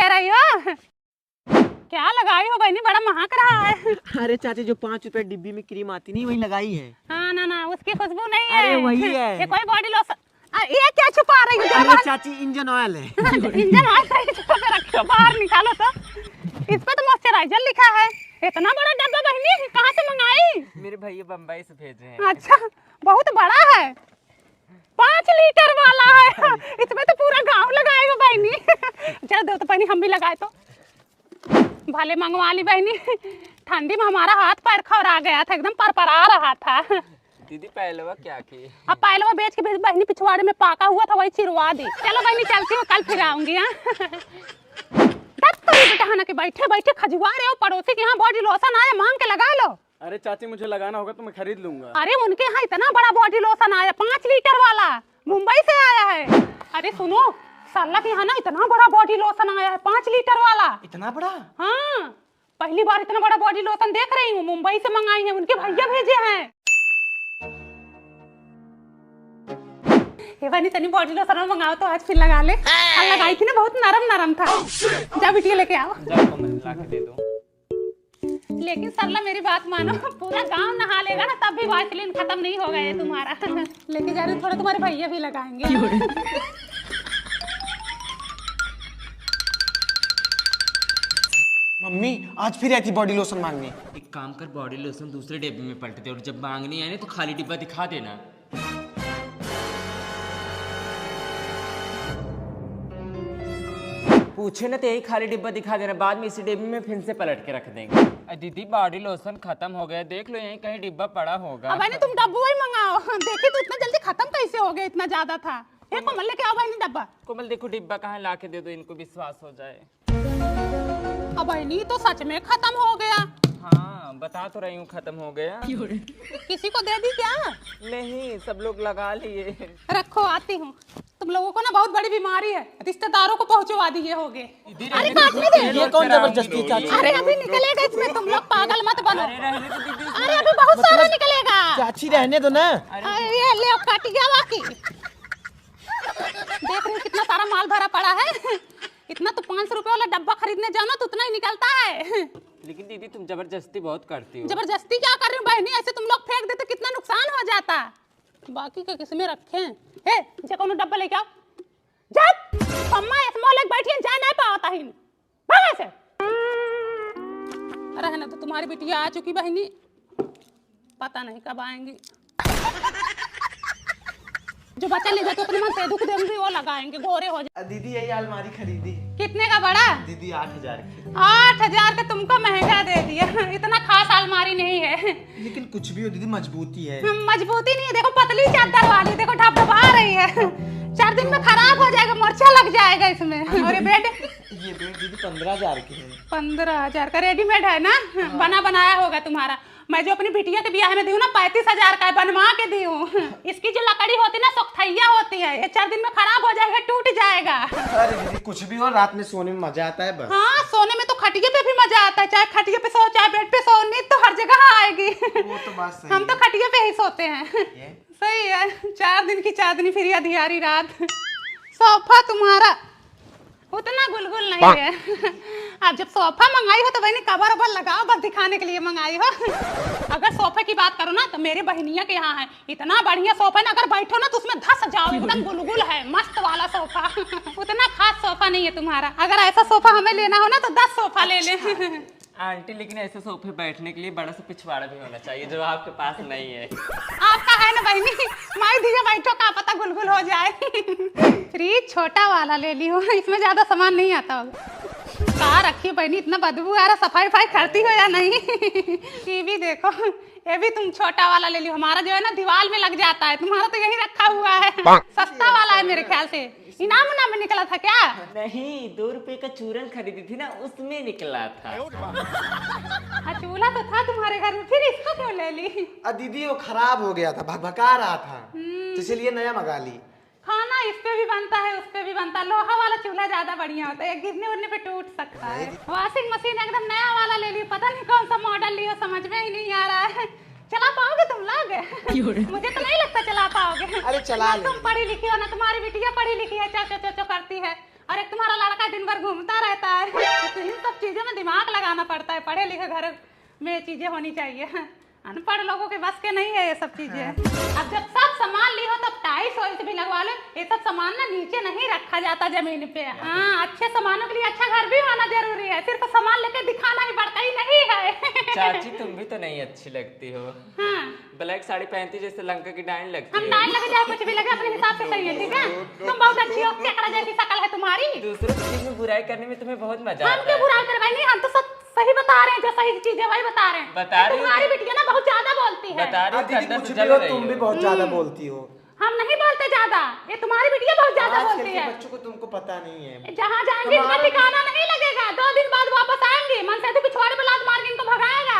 ले रही हो? क्या लगाई हो बहनी, बड़ा महक रहा है। अरे चाची जो 5 रुपए डिब्बी में क्रीम आती नहीं वही लगाई है। हाँ ना ना, उसकी खुशबू नहीं है। अरे वही है। ये कोई बॉडी लोशन। ये क्या छुपा रही हो? अरे चाची इंजन ऑयल है। इंजन ऑयल सही छुपा के रखो, बाहर निकालो तो। इस पे तो मॉइस्चराइजर लिखा है। इतना बड़ा डब्बा बहनी कहाँ से मंगाई? मेरे भैया बम्बई से भेजे हैं। अच्छा, बहुत बड़ा है, 5 लीटर वाला है। इसमें तो पूरा गांव लगाएगा बहनी। चल दो तो बहनी, हम भी लगाए तो भले मंगवा ली बहनी। ठंडी में हमारा हाथ पैर खौरा गया था, एकदम परपरा रहा था। दीदी पहलवा क्या की? अब पहलवा बेच के बहनी पिछवाड़े में पाका हुआ था वही चिरवा दी। चलो बहनी चलती हूँ, कल फिर आऊंगी। के बैठे बैठे खजुआ रहे हो, पड़ोसी के यहाँ बॉडी लोशन आया, मांग के लगा लो। अरे चाची मुझे लगाना होगा तो मैं खरीद लूंगा। अरे उनके यहाँ इतना बड़ा बॉडी लोशन आया, 5 लीटर वाला, मुंबई से आया है। अरे सुनो, साला के यहाँ ना इतना बड़ा बॉडी लोशन आया है, 5 लीटर वाला। इतना बड़ा? हाँ, पहली बार इतना बड़ा बॉडी लोशन देख रही हूँ। मुंबई से मंगाई है, उनके भैया भेजे हैं। ये वाली तनी बॉडी लोशन मंगाओ तो आज फिर लगा ले। कल लगाई थी ना, बहुत नरम नरम था। जा बिटिया लेके आओ। जाओ तो मैं ला के दे दूं। लेकिन सरला मेरी बात मानो, पूरा गांव नहा लेगा ना तब भी वाइसलिन खत्म नहीं होगा ये तुम्हारा। लेके जा रही, थोड़ा तुम्हारे भैया भी लगाएंगे। मम्मी आज फिर आई थी बॉडी लोशन मांगने। एक काम कर, बॉडी लोशन दूसरे डिब्बे में पलट दे और जब मांगनी आए ना तो खाली डिब्बा दिखा देना। पूछे ना तो यही खाली डिब्बा दिखा देना, बाद में इसी डिब्बे में फिर से पलट के रख देंगे। दीदी बॉडी लोशन खत्म हो गया, देख लो यहीं कहीं डिब्बा पड़ा होगा। अब तुम डब्बू ही मंगाओ। देखी तो इतना जल्दी खत्म कैसे हो गया, इतना ज्यादा था। कोमल लेके आओ बहनी डब्बा। कोमल देखो डिब्बा कहाँ, ला के दे दो, इनको विश्वास हो जाए। अब बहनी तो सच में खत्म हो गया। हाँ बता तो रही हूँ खत्म हो गया। किसी को दे दी क्या? नहीं, सब लोग लगा लिए। रखो, आती हूँ। तुम लोगों को ना बहुत बड़ी बीमारी है, रिश्तेदारों को पहुंचवा दिए होगे। अरे काटने दे। ये कौन जबरदस्ती चाची? अरे अभी निकलेगा इसमें, तुम लोग पागल मत बनो। अरे अभी बहुत सारा निकलेगा। चाची रहने दो ना। अरे ये ले काट गया बाकी। देख रही हो कितना सारा माल भरा पड़ा है। इतना तो 500 रुपए वाला डब्बा खरीदने जाओ ना तो उतना ही निकलता है। लेकिन दीदी तुम जबरदस्ती बहुत करती हो। जबरदस्ती क्या कर रही हूँ बहनी, ऐसे तुम लोग फेंक देते कितना नुकसान हो जाता। बाकी के किसमें रखे हैं? जे कोनो डब्बा लेके आओ। जब अम्मा स्मॉल एक बैठी है, जाए ना पाता ही भाग ऐसे। अरे है ना, तो तुम्हारी बिटिया आ चुकी बहनी, पता नहीं कब आएंगी। जो बच्चा ले जाते अपने मन से दुख देंगे वो लगाएंगे, गोरे हो जाए। दीदी यही अलमारी खरीदी। कितने का बड़ा? दीदी 8000 की। 8000 का तुमको महंगा दे दिया। इतना खास अलमारी नहीं है। लेकिन कुछ भी हो दीदी, मजबूती है। मजबूती नहीं है, देखो पतली चादर वाली, देखो ढपढपा रही है। 4 दिन में खराब हो जाएगा, मोर्चा लग जाएगा इसमें। और ये बेड दीदी 15000 की है। 15000 का रेडीमेड है ना? बना बनाया होगा तुम्हारा। मैं जो अपनी बिटिया के ब्याह में दी हूँ ना 35000 का बनवा के दी हूँ। इसकी जो लकड़ी होती है ना सोखथैया होती है, ये 4 दिन में खराब हो जाएगा, टूट जाएगा। अरे दीदी कुछ भी हो, रात में सोने में मजा आता है बस। हाँ, सोने में तो खटिया पे भी मजा आता है, चाहे खटिया पे सो चाहे बेड पे सो, नींद तो हर जगह आएगी। वो तो बात सही हम तो खटिया पे ही सोते हैं। सही है, 4 दिन की चांदनी फिर अधियारी रात। सोफा तुम्हारा उतना गुलगुल नहीं है। अब जब सोफा मंगाई हो तो बहनी कवर वबर लगाओ, बस दिखाने के लिए मंगाई हो। अगर सोफे की बात करो ना तो मेरे बहनिया के यहाँ है, इतना बढ़िया सोफा है ना, अगर बैठो ना तो उसमें धस जाओ, एकदम गुलगुल है, मस्त वाला सोफा। उतना खास सोफा नहीं है तुम्हारा। अगर ऐसा सोफा हमें लेना हो ना तो 10 सोफा ले ले। आंटी लेकिन ऐसे सोफे बैठने के लिए बड़ा सा पिछवाड़ा भी होना चाहिए, जो आपके पास नहीं है। आपका है ना बहनी, माई दिया बैठो, का पता गुलगुल हो जाए। फ्रिज छोटा वाला ले ली हो, इसमें ज्यादा सामान नहीं आता होगा। कहाँ रखी हो बहनी, इतना बदबू आ रहा, सफाई वफाई करती हो या नहीं? टीवी देखो, ये भी तुम छोटा वाला ले लियो। हमारा जो है ना दीवार में लग जाता है, तुम्हारा तो यही रखा हुआ है। सस्ता वाला है मेरे ख्याल से। इनाम उनाम में निकला था क्या? नहीं, 2 रुपए का चूरन खरीदी थी ना, उसमें निकला था। चूल्हा तो था तुम्हारे घर में, फिर इसको क्यों ले ली? दीदी वो खराब हो गया था, भकभका रहा था, तो इसलिए नया मंगा ली। खाना इस पे भी बनता है, उस पे भी बनता है। लोहा वाला चूल्हा ज्यादा बढ़िया होता है, गिरने उड़ने पे टूट सकता है। वॉशिंग मशीन एकदम नया वाला ले ली, पता नहीं कौन सा मॉडल लिया, समझ में ही नहीं आ रहा है। चला पाओगे तुम लोग? मुझे तो नहीं लगता चला पाओगे। अरे चला ले। तुम पढ़ी लिखी हो ना, तुम्हारी बिटिया पढ़ी लिखी है, चो चो चो चो करती है। और एक तुम्हारा लड़का दिन भर घूमता रहता है। तो इन सब चीजों में दिमाग लगाना पड़ता है, पढ़े लिखे घर में चीजें होनी चाहिए। अनपढ़ लोगों के बस के नहीं है ये सब चीजें। अब जब सब सामान ली हो तब टाइल्स वाइल्स भी लगवा लो। ये सब सामान ना नीचे नहीं रखा जाता जमीन पे। हाँ, अच्छे सामानों के लिए अच्छा घर भी होना जरूरी है, सिर्फ सामान लेके दिखाना ही बढ़ता ही नहीं है। चाची तुम भी तो नहीं अच्छी लगती हो। हाँ, ब्लैक साड़ी पहनती जैसे लंका की डाइन लगती हम है। डाल लगे जाए कुछ भी लगे अपने हिसाब से सही है, ठीक है? तुम बहुत अच्छी हो, केकड़ा जैसी शक्ल है तुम्हारी। दूसरों की चीज में बुराई करने में तुम्हें बहुत मजा हम आता क्यों है। बुराई करवाई? नहीं, हम तो सब सही बता रहे हैं, जो सही चीज है वही बता रहे हैं। बता रही हो तुम्हारी बिटिया ना बहुत ज्यादा बोलती है। बता रही हो कि दीदी अंदर कुछ से भी जल हो, रही तुम भी हो। बहुत ज्यादा बोलती हो। हम नहीं बोलते ज्यादा, ये तुम्हारी बिटिया बहुत ज्यादा आजकल बोलती के है। बच्चों को तुमको पता नहीं है। जहाँ जाएंगे इनका ठिकाना नहीं लगेगा, 2 दिन बाद वापस आएंगे, मन से तो पिछवाड़े पे लात मार के इनको भगाएगा।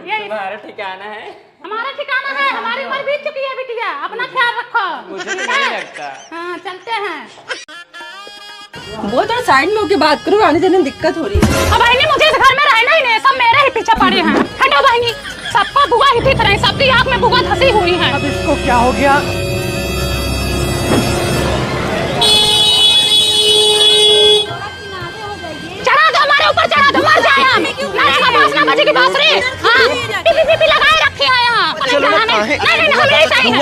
यही तुम्हारा ठिकाना है? हमारा ठिकाना है, हमारी उम्र बीत चुकी है बिटिया, अपना ख्याल रखो। मुझे तो नहीं लगता। हाँ, चलते हैं। वो तो साइड में होके बात करो, आने जाने में दिक्कत हो रही है। अब बहनी मुझे इस घर में रहना ही नहीं, सब मेरे ही पीछे पड़े हैं। हटो बहनी, सबको बुआ ही दिख रहे हैं, सबकी आँख में बुआ धसी हुई है। अब इसको क्या हो गया? चढ़ा दो हमारे ऊपर, चढ़ा दो, मर जाए हम। नाचना बासना बजे की बांसुरी। हाँ, पीपी लगाए रखे हैं यहाँ। चलो ना, नहीं, नहीं, हम यही सही हैं।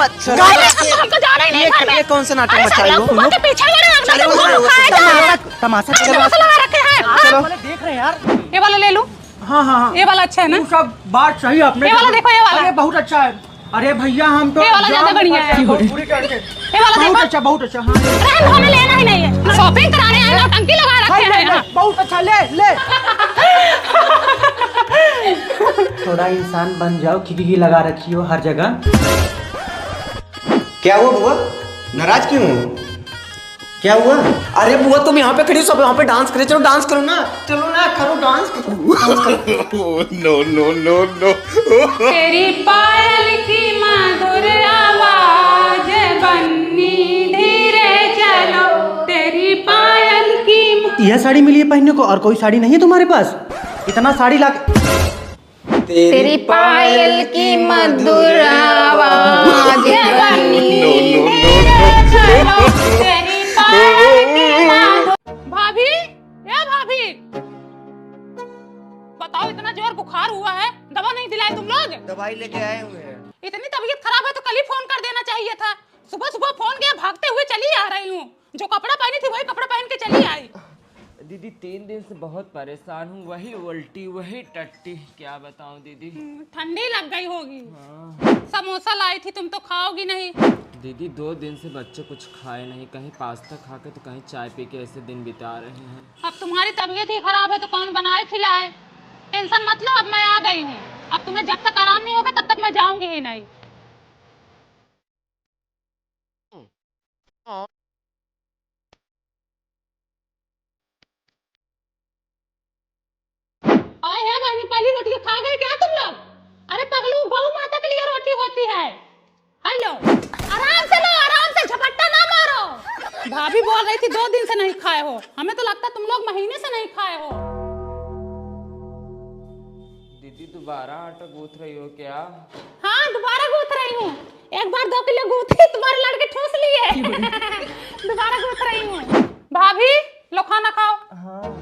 हमको जाना ही नहीं घर में। ये कौन सा नाटक अरे मचाई हो? बुआ के पीछे वाले लगता है, बुआ लोग खाएगा। तमाशा तमाशा लगा रखे हैं। चलो। देख रहे हैं यार। ये वाला ले लूं? हाँ हाँ हाँ, ये वाला अच्छा है ना? सब बात सही आपने। ये वाला देखो, ये वाला। अरे बहुत अच्छा है। अरे भैया हम तो ये वाला ज्यादा बढ़िया है। पूरी करके। ये वाला बहुत देखो। अच्छा, बहुत अच्छा। हाँ अरे हमें लेना ही नहीं है, शॉपिंग कराने आए, नौटंकी लगा रखे हैं यहाँ। बहुत अच्छा, ले ले। थोड़ा इंसान बन जाओ, खिड़की लगा रखी हो हर जगह। क्या हुआ बुआ? नाराज क्यों हो? क्या हुआ? अरे बुआ तुम यहाँ पे खड़ी हो, सब यहाँ पे डांस करे, चलो डांस करो ना, चलो ना, करो डांस करो। no. तेरी पायल की मधुर आवाज बन्नी धीरे चलो, तेरी पायल की। यह साड़ी मिली है पहनने को, और कोई साड़ी नहीं है तुम्हारे पास? इतना साड़ी ला तेरी पायल की मधुर आवाज बन्नी धीरे चलो, तेरी पायल की मधुर। भाभी, ए भाभी, बताओ इतना जोर बुखार हुआ है, दवा नहीं दिलाए तुम लोग? दवाई लेके आए हुए हैं। इतनी तबीयत खराब है तो कल ही फोन कर देना चाहिए था। सुबह सुबह फोन किया, भागते हुए चली आ रही हूँ। जो कपड़ा पहनी थी वही कपड़ा पहन के चली आई। दीदी 3 दिन से बहुत परेशान हूँ, वही उल्टी वही टट्टी, क्या बताऊँ दीदी। ठंडी लग गई होगी। समोसा लाई थी, तुम तो खाओगी नहीं। दीदी 2 दिन से बच्चे कुछ खाए नहीं, कहीं पास्ता खा के तो कहीं चाय पी के ऐसे दिन बिता रहे हैं। अब तुम्हारी तबीयत ही खराब है तो कौन बनाए खिलाए? टेंशन मत लो, अब मैं आ गई हूँ। अब तुम्हें जब तक आराम नहीं होगा तब तक मैं जाऊंगी ही नहीं। आए हैं बहनी, पहली रोटी खा गए क्या तुम लोग? अरे पगलू, गौ माता के लिए रोटी होती है। हेलो, आराम से लो, आराम से, झपट्टा ना मारो। भाभी बोल रही थी 2 दिन से नहीं खाए हो, हमें तो लगता तुम लोग महीने से नहीं खाए हो। दीदी दोबारा आटा गूंथ रही हो क्या? हाँ, दोबारा गूंथ रही हूँ। एक बार 2 किलो गूंथी, तुम्हारे लड़के ठूस लिए। दोबारा गूंथ रही हूँ। भाभी लो, खाना खाओ। हाँ।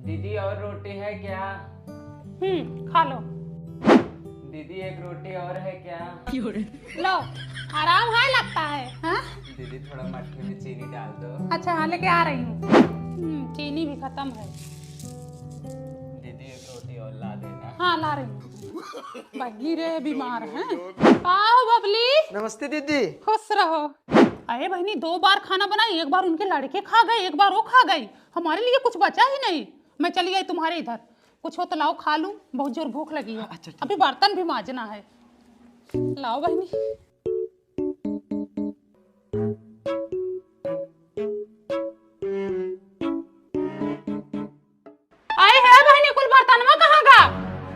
दीदी और रोटी है क्या? खा लो। दीदी एक रोटी और है क्या? लो, आराम है लगता है। हाँ? दीदी थोड़ा मट्ठे में चीनी डाल दो। अच्छा, हाँ, लेके आ रही हूँ। चीनी भी खत्म है। दीदी एक रोटी और ला देना। हाँ, ला रही हूँ। बहनी रे बीमार हैं। आओ बबली। नमस्ते दीदी। खुश रहो। अरे बहनी 2 बार खाना बनाई, एक बार उनके लड़के खा गए, एक बार वो खा गई, हमारे लिए कुछ बचा ही नहीं। मैं चली आई तुम्हारे इधर, कुछ हो तो लाओ खा लूं, बहुत जोर भूख लगी है। अभी बर्तन भी मांजना है। लाओ बहनी। आए है बहनी, कुल बर्तन में कहाँ गा?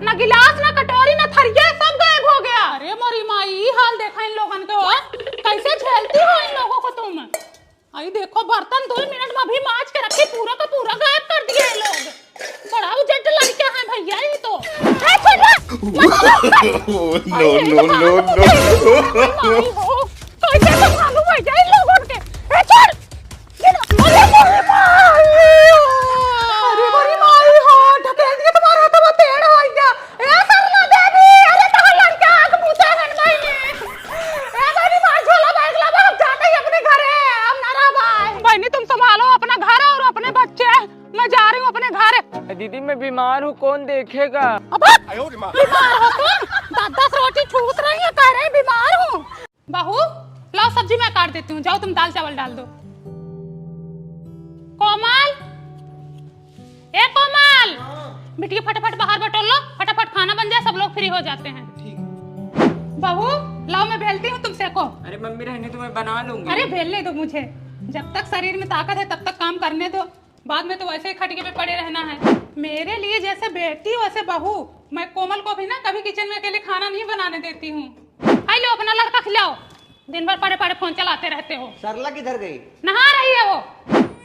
ना गिलास, ना कटोरी, ना थरिया, सब गायब हो गया। अरे मोरी माई, हाल देखा इन लोगन के हो, कैसे झेलती हो इन लोगों को तुम? आई देखो, बर्तन 2 मिनट में अभी मांज के रखे, पूरा का पूरा गायब कर दिए ये लोग। बड़ा उजट लड़के हैं भैया ये तो। No. कोई दीदी मैं बीमार हूँ, कौन देखेगा? बीमार हो तुम? 10 रोटी ठूस रही है, कह रही बीमार हूँ। बहू लाओ सब्जी मैं काट देती हूँ, जाओ तुम दाल चावल डाल दो। कोमल, ए कोमल, बिटिया फटाफट बाहर बटोर लो, फटाफट खाना बन जाए, सब लोग फ्री हो जाते हैं। बहू लाओ मैं बेलती हूँ, तुम सेको। अरे मम्मी रहने तो मैं बना लूंगी। अरे बेलने दो मुझे, जब तक शरीर में ताकत है तब तक काम करने दो, बाद में तो वैसे ही खटिके पे पड़े रहना है। मेरे लिए जैसे बेटी वैसे बहू। मैं कोमल को भी ना कभी किचन में अकेले खाना नहीं बनाने देती हूँ। आई लो अपना लड़का खिलाओ, दिन भर पड़े पड़े फोन चलाते रहते हो। सरला किधर गई? नहा रही है वो।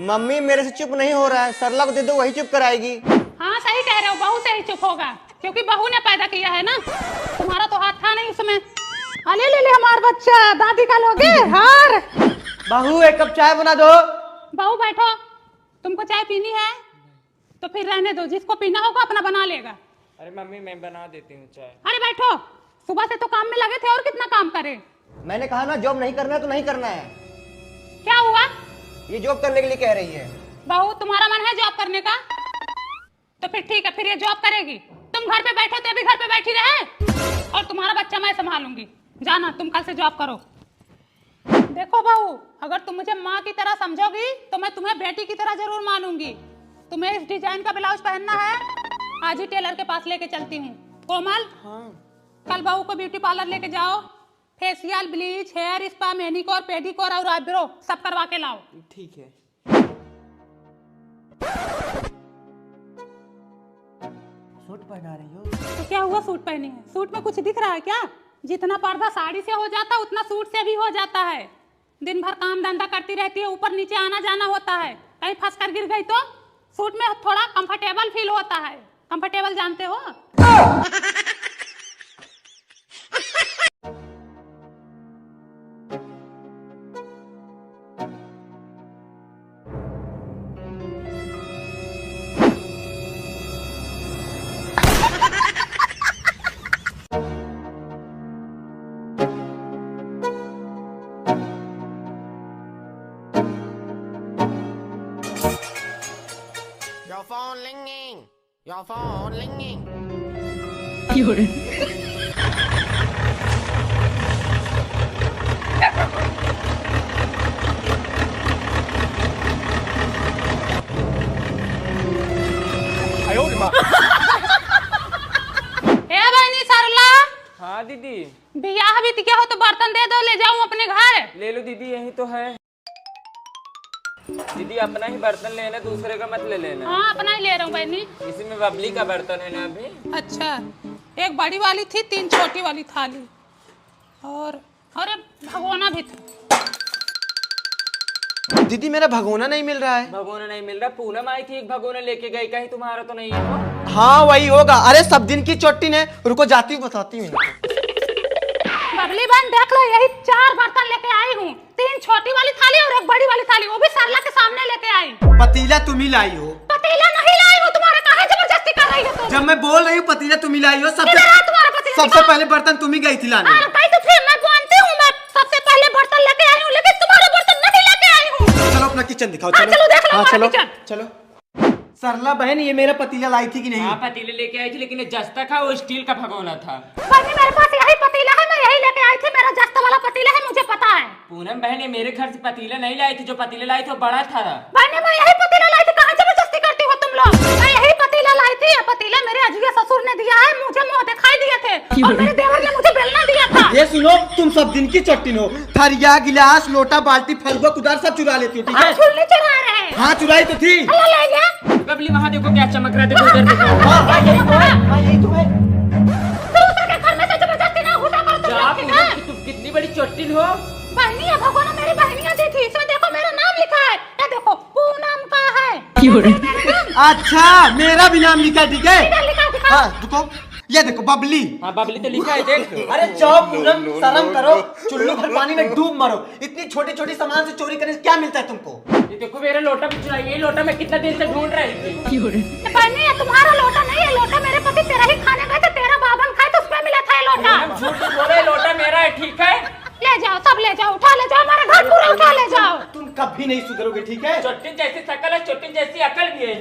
मम्मी मेरे से चुप नहीं हो रहा है, सरला को दे दो, वही चुप कराएगी। हाँ सही कह रहे हो, बहू से ही चुप होगा, क्योंकि बहू ने पैदा किया है ना, तुम्हारा तो हाथ था नहीं उसमें। अले ले ले हमार बच्चा, दादी का लोगे हार। बहू एक कप चाय बना दो। बहू बैठो, तुमको चाय पीनी है तो फिर रहने दो, जिसको पीना होगा अपना बना लेगा। अरे मम्मी मैं बना देती हूँ चाय। अरे बैठो, सुबह से तो काम में लगे थे, और कितना काम करे। मैंने कहा ना जॉब नहीं करना है तो नहीं करना है। क्या हुआ? ये जॉब करने के लिए कह रही है। बहू तुम्हारा मन है जॉब करने का, तो फिर ठीक है, फिर ये जॉब करेगी। तुम घर पे बैठे तो अभी घर पे बैठी रहे, और तुम्हारा बच्चा मैं संभालूंगी। जाना तुम कल से जॉब करो। देखो बहू, अगर तुम मुझे माँ की तरह समझोगी तो मैं तुम्हें बेटी की तरह जरूर मानूंगी। तुम्हें इस डिजाइन का ब्लाउज पहनना है, आज ही टेलर के पास लेके चलती हूँ। कोमल, कल बहू को ब्यूटी पार्लर लेके जाओ, facial, bleach, hair spa, manicure, pedicure और आईब्रो सब करवा के लाओ। ठीक है। सूट पहना रही हो तो क्या हुआ, सूट पहनी है? सूट में कुछ दिख रहा है क्या? जितना पर्दा साड़ी से हो जाता है उतना सूट से भी हो जाता है। दिन भर काम धंधा करती रहती है, ऊपर नीचे आना जाना होता है, कहीं फंस कर गिर गई तो सूट में थोड़ा कंफर्टेबल फील होता है। कंफर्टेबल जानते हो? Your phone ringing. Your phone ringing. ए बहनी सरला, हाँ दीदी। बियाह भी क्या हो तो बर्तन दे दो, ले जाऊं अपने घर। ले लो दीदी, यही तो है। दीदी अपना ही बर्तन लेना, दूसरे का मत ले लेना। हाँ अपना ही ले रहा हूँ बहनी। इसी में बबली का बर्तन है ना अभी। अच्छा, एक बड़ी वाली थी, 3 छोटी वाली थाली, और एक भगोना भी था। दीदी मेरा भगोना नहीं मिल रहा है। भगोना नहीं मिल रहा? पूनम आई थी, एक भगोना लेके गई, कहीं तुम्हारा तो नहीं है वो? हाँ वही होगा। अरे सब दिन की चोटी ने, रुको जाती हूँ बताती हूँ। बबली बहन देख लो, यही 4 बर्तन लेके आई हूँ, 3 छोटी वाली थाली और एक बड़ी वाली थाली, वो भी सरला के सामने लेके आई। पतीला तुम ही लाई हो। पतीला नहीं लाई हूँ, तुम्हारा काहे जबरदस्ती कर रही हो तुम? जब मैं बोल रही हूँ पतीला तुम ही लाई हो, किधर है तुम्हारा पतीला? सबसे पहले बर्तन तुम ही गई थी लाने। भाई तो फिर मैं जानती हूँ, मैं सबसे पहले बर्तन लेके आई हूँ, लेकिन तुम्हारा बर्तन नहीं लेके आई हूँ। चलो अपना किचन दिखाओ। हाँ, चलो देख लो हमारा चलो किचन। चलो। सरला बहन ये मेरा पतीला लाई थी कि नहीं? हाँ पतीले लेके आई थी, लेकिन ये जस्ता था, वो स्टील का भगोना था। बहनी मेरे पास यही पतीला है, मैं यही लेके आई थी, मेरा जस्ता वाला पतीला है, मुझे पता है। पूनम बहन ये मेरे घर से पतीला नहीं लाई थी, जो पतीला लाई थी वो बड़ा था। बहनी मैं यही पतीला लाई थी, कहाँ जबरदस्ती करती हो तुम लोग? मैं यही पतीला लाई थी, ये पतीला मेरे अजय ससुर ने दिया है, मुझे मुंह दिखाई दिए थे, और मेरे देवर ने मुझे बेलना दिया था। ये सुनो, तुम सब दिन की चट्टी हो, थरिया गिलास लोटा बाल्टी फलगो कुदार सब चुरा लेती हो, ठीक है? छुल्ली चुरा रहे हैं। हाँ चुराई तो थी। अल्लाह ले गया। बबली वहाँ देखो क्या चमक रहा, देखो उधर देखो। यही तो है। दूसरे के घर में से जबरदस्ती ना घुसा कर तुम जा लोग, ठीक है? पूनम, तुम कितनी बड़ी चोटिल हो। बहनी ये भगोना मेरी बहनियां दी थी, इसमें देखो मेरा नाम लिखा है, ये देखो पूनम का है। अच्छा मेरा भी नाम लिखा, ठीक है? इधर लिखा दिखा। हाँ देखो, ये देखो बबली। हाँ बबली तो लिखा है, देख। अरे जाओ पूनम, शर्म करो, चुल्लू भर पानी में डूब मरो। इतनी छोटी छोटी सामान से चोरी करने से क्या मिलता है तुमको? ये देखो मेरा लोटा भी चुराई, ये लोटा मैं कितना दिन से ढूंढ रही थी। बहनी ये तुम्हारा लोटा नहीं है, लोटा मेरे पति तेरा ही खाने गए थे, तेरा बाबन खाए तो उसमें मिला था ये लोटा। हम झूठ बोल रहे, लोटा मेरा है, ठीक है? ले जाओ, सब ले जाओ, उठा ले जाओ, हमारा घर पूरा उठा ले जाओ। तुम कभी नहीं सुधरोगे, ठीक है? चोटिन जैसी शकल है, चोटिन जैसी अकल भी है।